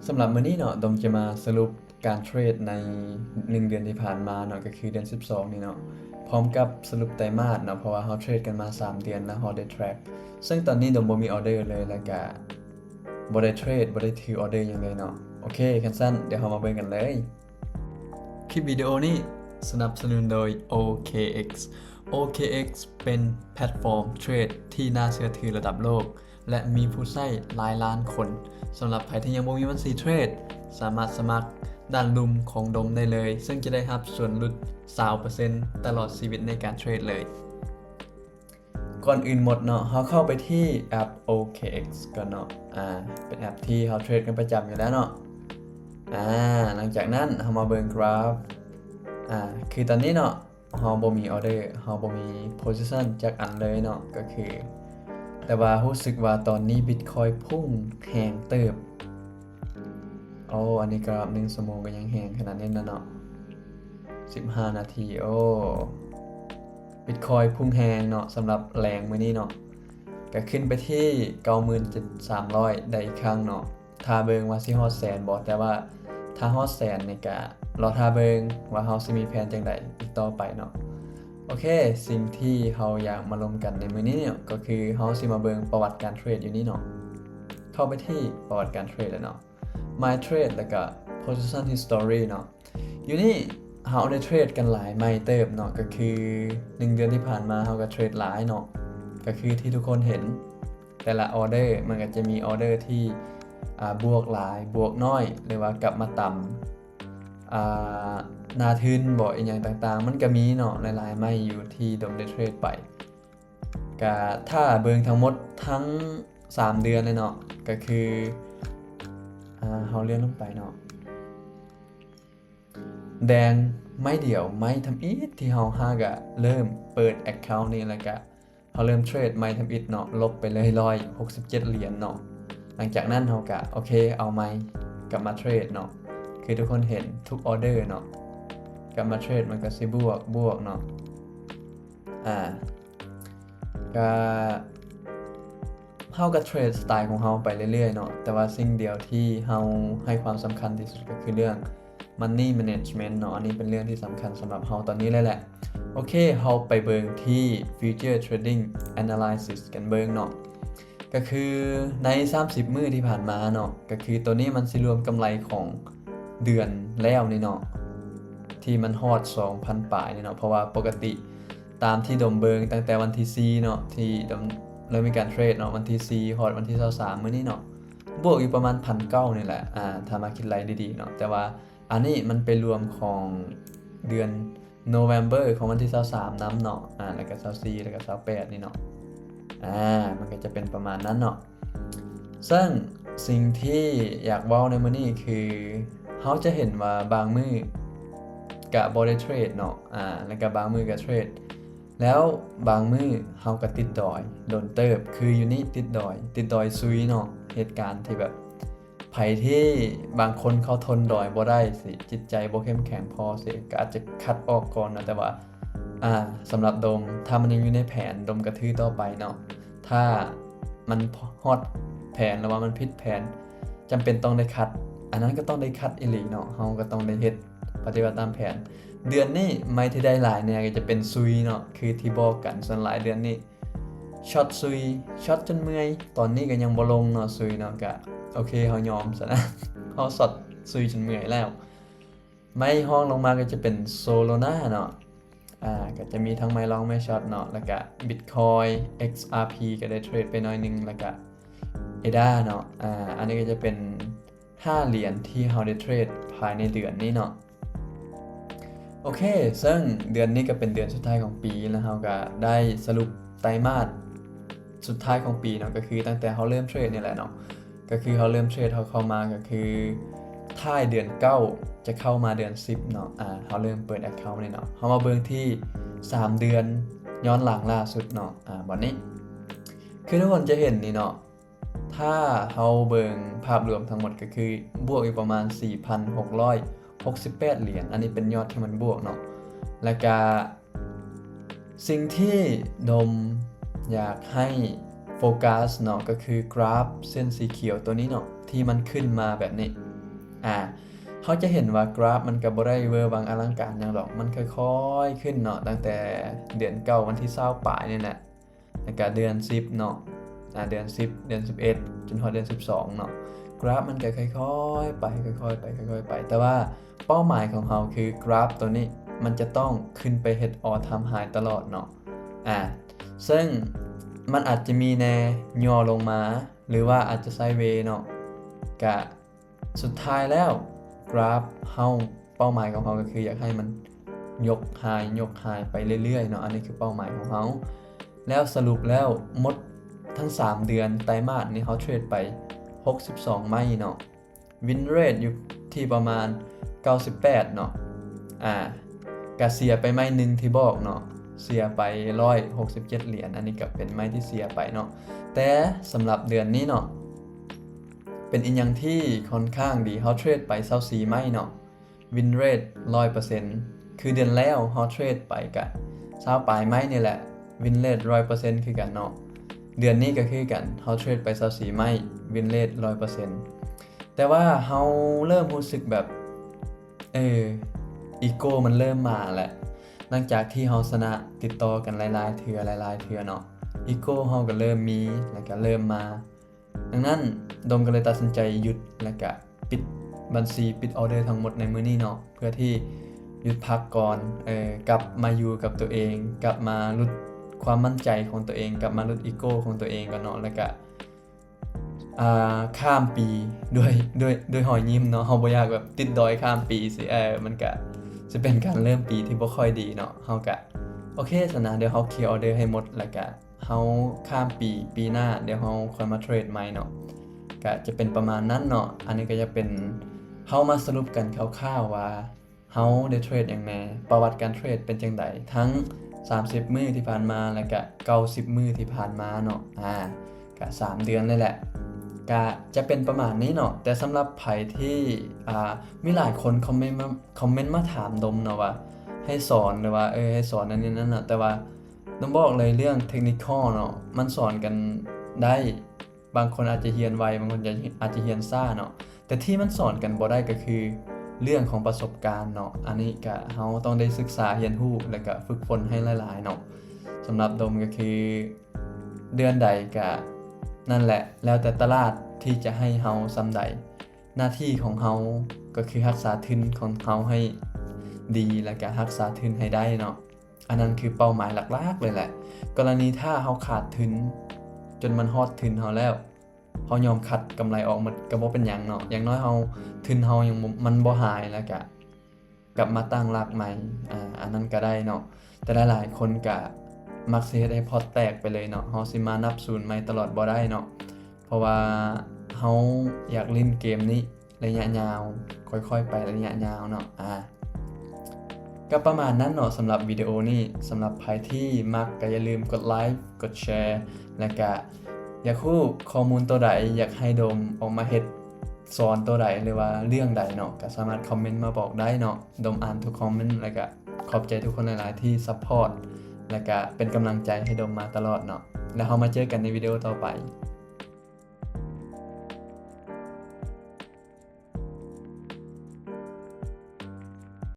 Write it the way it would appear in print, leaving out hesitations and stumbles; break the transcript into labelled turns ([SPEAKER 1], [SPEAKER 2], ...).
[SPEAKER 1] สำหรับมื้อนี้เนาะดมจะมาสรุปการเทรดใน1เดือนที่ผ่านมาเนาะก็คือเดือน12นี่เนาะพร้อมกับสรุปไตรมาสเนาะเพราะว่าเราเทรดกันมา3เดือนแล้วเราได้แทร็กซึ่งตอนนี้ดมบ่มีออเดอร์เลยแล้วก็บ่ได้เทรดบ่ได้ถือออเดอร์หยังเลยเนาะโอเคคันสั้นเดี๋ยวเรามาเบิ่งกันเลยคลิปวิดีโอนี้สนับสนุนโดย OKX OKX เป็นแพลตฟอร์มเทรดที่น่าเชื่อถือระดับโลกและมีผู้ใช้หลายล้านคนสำหรับใครที่ยังบ่มีบัญชีเทรดสามารถสมัครด้านลุ่มของดมได้เลยซึ่งจะได้รับส่วนลด 20% ตลอดชีวิตในการเทรดเลยก่อนอื่นหมดเนาะเราเข้าไปที่แอป OKX ก่อนเนาะเป็นแอปที่เราเทรดกันประจำอยู่แล้วเนาะหลังจากนั้นเรามาเบิ่งกราฟคือตอนนี้เนาะเราบ่มีออเดอร์เราบ่มี position จักอันเลยเนาะก็คือแต่ว่ารู้สึกว่าตอนนี้ Bitcoin พุ่งแรงเติบอันนี้กราฟ1ชั่วโมงก็ยังแรงขนาดนี้นะเนาะ15นาทีBitcoin พุ่งแรงเนาะสำหรับแรงมื้อนี้เนาะก็ขึ้นไปที่ 97,300 ได้อีกครั้งเนาะถ้าเบิ่งว่าสิฮอดแสนบ่แต่ว่าถ้าฮอดแสนนี่ก็รอถ้าเบิ่งว่าเฮาสิมีแผนจังไดอีกต่อไปเนาะโอเคสิ่งที่เราอยากมาลงกันในมื้อนี้เนี่ยก็คือเราสิมาเบิ่งประวัติการเทรดอยู่นี่เนาะเข้าไปที่ประวัติการเทรดแล้วเนาะ My Trade แล้วก็ Position History เนาะอยู่นี่เราได้เทรดกันหลายไม่เติบเนาะก็คือ1เดือนที่ผ่านมาเราก็เทรดหลายเนาะก็คือที่ทุกคนเห็นแต่ละออเดอร์มันก็จะมีออเดอร์ที่บวกหลายบวกน้อยหรือว่ากลับมาต่ำนาทึนบ่อีหยังต่างๆมันก็มีเนาะหลายๆไม่อยู่ที่ดมได้เทรดไปก็ถ้าเบิ่งทั้งหมดทั้ง3เดือนเลยเนาะก็คือเราเลื่อนลงไปเนาะแดงไม่เดียวไม่ทำอิฐที่เราหากะเริ่มเปิด account นี้แล้วก็เราเริ่มเทรดไม่ทำอิฐเนาะลบไปเลย167เหรียญเนาะหลังจากนั้นเราก็โอเคเอาไม้กลับมาเทรดเนาะคือทุกคนเห็นทุกออเดอร์เนาะกลับมาเทรดมันก็สิบวกเนาะก็เฮาก็เทรดสไตล์ของเฮาไปเรื่อยๆเนาะแต่ว่าสิ่งเดียวที่เฮาให้ความสำคัญที่สุดก็คือเรื่อง Money Management เนาะอันนี้เป็นเรื่องที่สำคัญสำหรับเฮาตอนนี้เลยแหละโอเคเฮาไปเบิ่งที่ Future Trading Analysis กันเบิ่งเนาะก็คือใน30มื้อที่ผ่านมาเนาะก็คือตัวนี้มันสิรวมกำไรของเดือนแล้วนี่เนาะที่มันฮอด 2,000 ปลายนี่เนาะเพราะว่าปกติตามที่ดมเบิงตั้งแต่วันที่4เนาะที่ดมเริ่มมีการเทรดเนาะวันที่4ฮอดวันที่23มื้อนี้เนาะบวกอยู่ประมาณ 1,900 นี่แหละถ้ามาคิดไล่ดีๆเนาะแต่ว่าอันนี้มันเป็นรวมของเดือน November ของวันที่23นำเนาะแล้วก็24แล้วก็28นี่เนาะมันก็จะเป็นประมาณนั้นเนาะซึ่งสิ่งที่อยากเว้าในมื้อนี้คือเฮาจะเห็นว่าบางมื้อก็บ่ได้เทรดเนาะแล้วก็บางมื้อก็เทรดแล้วบางมื้อเฮาก็ติดดอยโดนเติบคืออยู่นี่ติดดอยซุยเนาะเหตุการณ์ที่แบบไผที่บางคนเขาทนดอยบ่ได้สิจิตใจบ่เข้มแข็งพอสิก็อาจจะคัดออกก่อนนะแต่ว่าสำหรับดมถ้ามันยังอยู่ในแผนดมกระทือต่อไปเนาะถ้ามันฮอดแผนหรือว่ามันผิดแผนจำเป็นต้องได้คัดอันนั้นก็ต้องได้คัดอีหลีเนาะเฮาก็ต้องได้เฮ็ดปฏิบัติตามแผนเดือนนี้ไม่ที่ได้หลายเนี่ยก็จะเป็นซุยเนาะคือที่บอกกันส่วนหลายเดือนนี้ช็อตซุยช็อตจนเมื่อยตอนนี้ก็ยังบ่ลงเนาะซุยเนาะก็โอเคเฮายอมซะนะเฮาช็อตซุยจนเมื่อยแล้วไม่ห้องลงมาก็จะเป็นโซโลนาเนาะก็จะมีทั้งไม้ลองไม้ช็อตเนาะแล้วก็ Bitcoin XRP ก็ได้เทรดไปหน่อยนึงแล้วก็ ADA เนาะอันนี้ก็จะเป็น5เหรียญที่เฮาได้เทรดภายในเดือนนี้เนาะโอเคซึ่งเดือนนี้ก็เป็นเดือนสุดท้ายของปีแล้วเฮาก็ได้สรุปไตรมาสสุดท้ายของปีเนาะก็คือตั้งแต่เฮาเริ่มเทรดนี่แหละเนาะก็คือเฮาเริ่มเทรดเฮาเข้ามาก็คือท้ายเดือน9จะเข้ามาเดือน10เนาะเฮาเริ่มเปิด account นี่เนาะเฮามาเบิ่งที่3เดือนย้อนหลังล่าสุดเนาะบัดนี้คือทุกคนจะเห็นนี่เนาะถ้าเฮาเบิ่งภาพรวมทั้งหมดก็คือบวกอยู่ประมาณ 4,668 เหรียญอันนี้เป็นยอดที่มันบวกเนาะแล้วก็สิ่งที่ดมอยากให้โฟกัสเนาะก็คือกราฟเส้นสีเขียวตัวนี้เนาะที่มันขึ้นมาแบบนี้ เขาจะเห็นว่ากราฟมันก็บ่ได้เวอร์วังอลังการหยังดอกมันค่อยๆขึ้นเนาะตั้งแต่เดือน9วันที่20ปลายนี่แหละแล้วก็เดือน10เนาะเดือน10เดือน11จนถึงเดือน12เนาะกราฟมันก็ค่อยๆไปค่อยๆไปค่อยๆไปแต่ว่าเป้าหมายของเราคือกราฟตัวนี้มันจะต้องขึ้นไป head all time high ตลอดเนาะซึ่งมันอาจจะมีแนย่อลงมาหรือว่าอาจจะไซด์เวย์เนาะกะสุดท้ายแล้วกราฟเป้าหมายของเราก็คืออยากให้มันยกไฮไปเรื่อยๆเนาะอันนี้คือเป้าหมายของเราแล้วสรุปแล้วหมดทั้ง3เดือนไตรมาสนี้เขาเทรดไป62ไม้เนาะวินเรทอยู่ที่ประมาณ98เนาะก็เสียไปไม้นึงที่บอกเนาะเสียไป167เหรียญอันนี้ก็เป็นไม้ที่เสียไปเนาะแต่สำหรับเดือนนี้เนาะเป็นอีกอย่างที่ค่อนข้างดีเขาเทรดไป24ไม้เนาะวินเรท 100% คือเดือนแล้วเขาเทรดไปกับ20ปลายไม้นี่แหละวินเรท 100% คือกันเนาะเดือนนี้ก็คือกันเขาเทรดไป24ไม้วินเรท 100% แต่ว่าเขาเริ่มรู้สึกแบบอีโก้มันเริ่มมาแหละหลังจากที่เขาชนะติดต่อกันหลายๆเทื่อเนาะอีโก้เขาก็เริ่มมีแล้วก็เริ่มมาดังนั้นดมก็เลยตัดสินใจหยุดแล้วก็ปิดบัญชีปิดออเดอร์ทั้งหมดในมื้อนี้เนาะเพื่อที่หยุดพักก่อนกลับมาอยู่กับตัวเองกลับมาลดความมั่นใจของตัวเองกลับมาลดอีโก้ของตัวเองก่อนเนาะแล้วก็ข้ามปีด้วยหอยยิ้มเนาะเฮาบ่อยากแบบติดดอยข้ามปีสิมันก็จะเป็นการเริ่มปีที่บ่ค่อยดีเนาะเฮาก็โอเคซะนะเดี๋ยวเฮาเคลียร์ออเดอร์ให้หมดแล้วก็เฮาข้ามปีหน้าเดี๋ยวเฮาค่อยมาเทรดใหม่เนาะก็จะเป็นประมาณนั้นเนาะอันนี้ก็จะเป็นเฮามาสรุปกันคร่าวๆว่าเฮาได้เทรดหยังแหน่ประวัติการเทรดเป็นจังไดทั้ง30มื้อที่ผ่านมาแล้วก็90มื้อที่ผ่านมาเนาะก็3เดือนเลยแหละก็จะเป็นประมาณนี้เนาะแต่สำหรับไผที่มีหลายคนคอมเมนต์มาถามดมเนาะว่าให้สอนหรือว่าให้สอนอันนี้นั่นน่ะแต่ว่าต้องบอกเลยเรื่องเทคนิคเนาะมันสอนกันได้บางคนอาจจะเรียนไวบางคนอาจจะเรียนช้าเนาะแต่ที่มันสอนกันบ่ได้ก็คือเรื่องของประสบการณ์เนาะอันนี้ก็เฮาต้องได้ศึกษาเรียนรู้แล้วก็ฝึกฝนให้หลายๆเนาะสำหรับดมก็คือเดือนใดก็นั่นแหละแล้วแต่ตลาดที่จะให้เฮาซำใดหน้าที่ของเฮาก็คือรักษาทุนของเฮาให้ดีแล้วก็รักษาทุนให้ได้เนาะอันนั้นคือเป้าหมายหลักๆเลยแหละกรณีถ้าเฮาขาดทุนจนมันฮอดทุนเฮาแล้วเฮายอมคัดกำไรออกหมดก็บ่เป็นหยังเนาะอย่างน้อยเฮาทุนเฮายังมันบ่หายแล้วก็กลับมาตั้งหลักใหม่อันนั้นก็ได้เนาะแต่หลายๆคนก็มักสิเฮ็ดให้พอร์ตแตกไปเลยเนาะเฮาสิมานับศูนย์ใหม่ตลอดบ่ได้เนาะเพราะว่าเฮาอยากเล่นเกมนี้ระยะยาวค่อยๆไประยะยาวเนาะก็ประมาณนั้นเนาะสำหรับวิดีโอนี้สำหรับใครที่มักก็อย่าลืมกดไลค์กดแชร์และก็อยากรู้ข้อมูลตัวใดอยากให้โดมออกมาเฮ็ดสอนตัวใดหรือว่าเรื่องใดเนาะก็สามารถคอมเมนต์มาบอกได้เนาะโดมอ่านทุกคอมเมนต์แล้วก็ขอบใจทุกคนหลายๆที่ซัพพอร์ตและก็เป็นกำลังใจให้โดมมาตลอดเนาะแล้วเรามาเจอกันในวิดีโอต่อไป